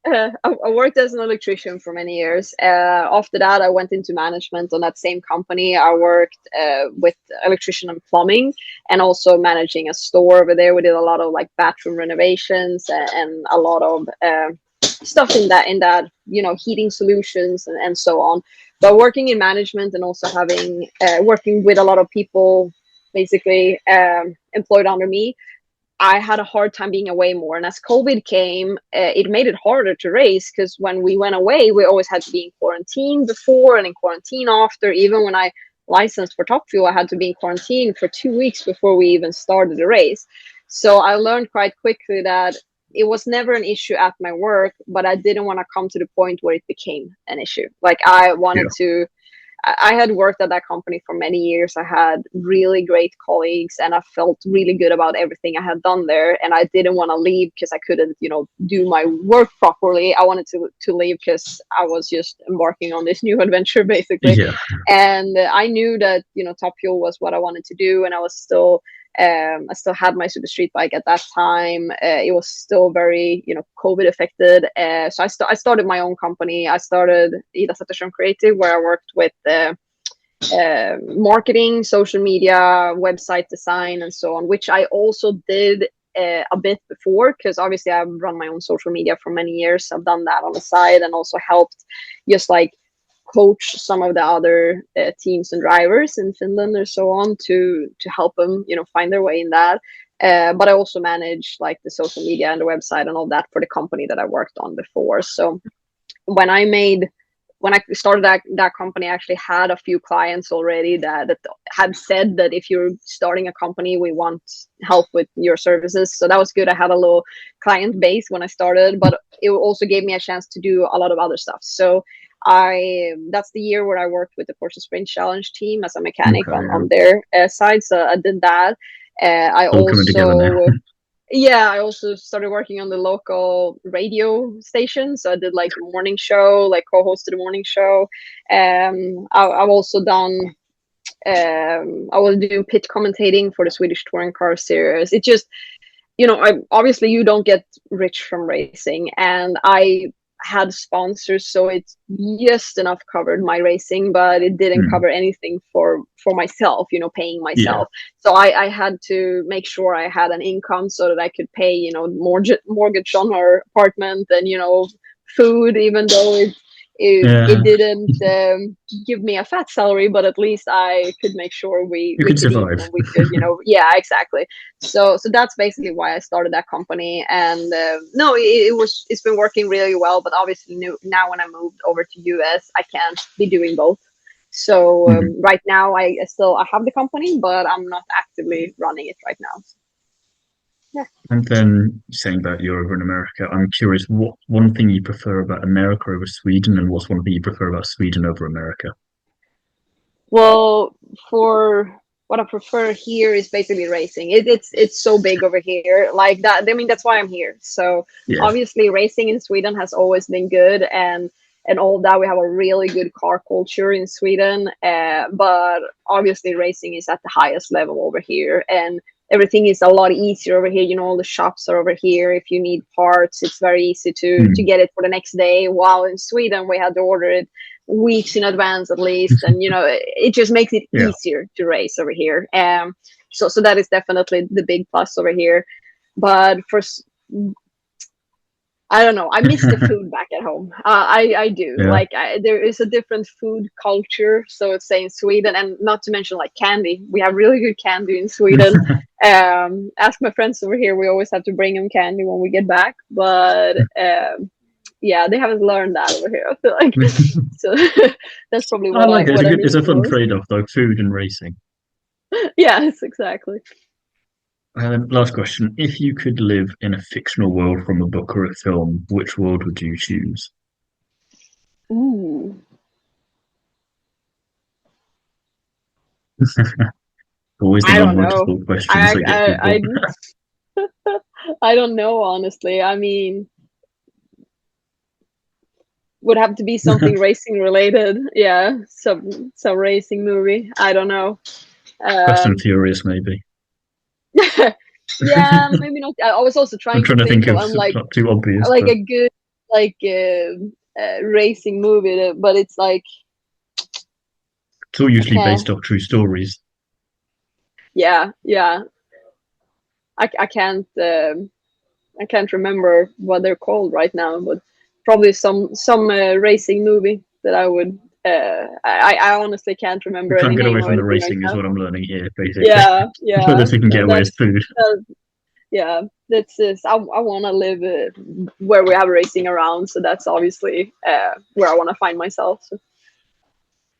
I worked as an electrician for many years. After that, I went into management on that same company. I worked with electrician and plumbing, and also managing a store over there. We did a lot of like bathroom renovations and a lot of stuff in that heating solutions and so on. But working in management and also having working with a lot of people basically employed under me, I had a hard time being away more. And as COVID came, it made it harder to race, because when we went away, we always had to be in quarantine before and in quarantine after. Even when I licensed for Top Fuel, I had to be in quarantine for 2 weeks before we even started the race. So I learned quite quickly that it was never an issue at my work, but I didn't want to come to the point where it became an issue. Like I wanted to, I had worked at that company for many years. I had really great colleagues, and I felt really good about everything I had done there. And I didn't want to leave because I couldn't, do my work properly. I wanted to leave because I was just embarking on this new adventure, basically.
Yeah.
And I knew that, Top Fuel was what I wanted to do. And I still had my super street bike at that time. It was still very, COVID affected. So I started my own company. I started Ida Zetterström Creative, where I worked with marketing, social media, website design, and so on, which I also did a bit before, because obviously I've run my own social media for many years. I've done that on the side and also helped just like coach some of the other teams and drivers in Finland or so on to help them, find their way in that. But I also manage like the social media and the website and all that for the company that I worked on before. So when I started that company, I actually had a few clients already that had said that if you're starting a company, we want help with your services. So that was good. I had a little client base when I started, but it also gave me a chance to do a lot of other stuff. So that's the year where I worked with the Porsche Sprint Challenge team as a mechanic on their side. So I did that. I also started working on the local radio station. So I did like a morning show, like co-hosted a morning show. I've also done, I was doing pit commentating for the Swedish Touring Car Series. It just, obviously you don't get rich from racing, and I had sponsors, so it's just enough covered my racing, but it didn't cover anything for myself, paying myself. So I had to make sure I had an income so that I could pay, mortgage on our apartment and, food, even though it didn't give me a fat salary, but at least I could make sure we
could survive.
We could, yeah, exactly. So that's basically why I started that company. And no, it's been working really well. But obviously now when I moved over to US, I can't be doing both. So right now I have the company, but I'm not actively running it right now. Yeah.
And then saying about you're over in America, I'm curious, what one thing you prefer about America over Sweden, and what's one thing you prefer about Sweden over America?
Well, for what I prefer here is basically racing. It's so big over here, like that. I mean, that's why I'm here. So obviously, racing in Sweden has always been good, and all that. We have a really good car culture in Sweden, but obviously, racing is at the highest level over here, and everything is a lot easier over here. All the shops are over here. If you need parts, it's very easy to get it for the next day. While in Sweden, we had to order it weeks in advance at least. And, it just makes it easier to race over here. So that is definitely the big plus over here. But I don't know. I miss the food back at home. I do.
Yeah.
Like there is a different food culture. So it's say in Sweden, and not to mention like candy. We have really good candy in Sweden. Ask my friends over here. We always have to bring them candy when we get back. But yeah, they haven't learned that over here. I feel like so that's probably
I
what
like it.
I
It's a
miss
fun
most.
trade-off, though, food and racing.
Yes, exactly.
And then last question: if you could live in a fictional world from a book or a film, which world would you choose?
Ooh.
Always the
I don't know.
non-motorsport questions
I
that get
I
people.
I don't know honestly. I mean, would have to be something racing related. Yeah, some racing movie. I don't know.
Fast and
Um,
Furious, maybe.
yeah, maybe not. I was also
I'm
trying to
trying to
think
think
of
of not too obvious,
like
but
a good like racing movie, but it's like
it's all
I
usually
can't.
based off true stories.
Yeah, yeah. I can't. I can't remember what they're called right now, but probably some racing movie that I would. I honestly can't
We
remember any
can't get away
name or
from the
anything like
racing, is
that.
what I'm learning here, basically.
Yeah,
The
yeah.
furthest we can get away is
That's
food.
yeah. That's just, I want to live where we have racing around, so that's obviously where I want to find myself. So.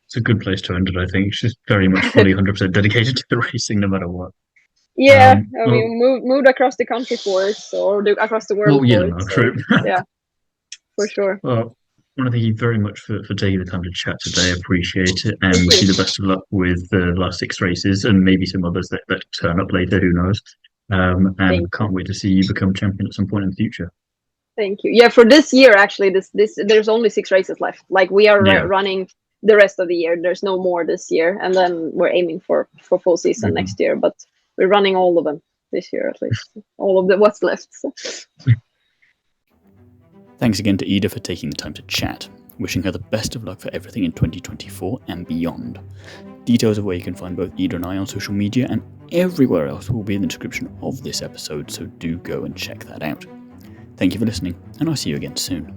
It's a good place to end it, I think. She's very much fully 100% dedicated to the racing, no matter what.
Yeah, I
Well,
mean, moved across the country for it, so, or across the world
well, you
for it.
know,
So
true.
yeah, for sure.
Well, I want to thank you very much for taking the time to chat today. I appreciate it, and
Thank
wish
you.
you the best of luck with the last 6 races and maybe some others that turn up later. Who knows? And
Thank you.
can't wait to see you become champion at some point in the future.
Thank you. Yeah, for this year, actually, this there's only 6 races left. Like we are
Yeah.
running the rest of the year. There's no more this year, and then we're aiming for full season
Mhm.
next year. But we're running all of them this year at least. All of the what's left. So.
Thanks again to Ida for taking the time to chat. Wishing her the best of luck for everything in 2024 and beyond. Details of where you can find both Ida and I on social media and everywhere else will be in the description of this episode, so do go and check that out. Thank you for listening, and I'll see you again soon.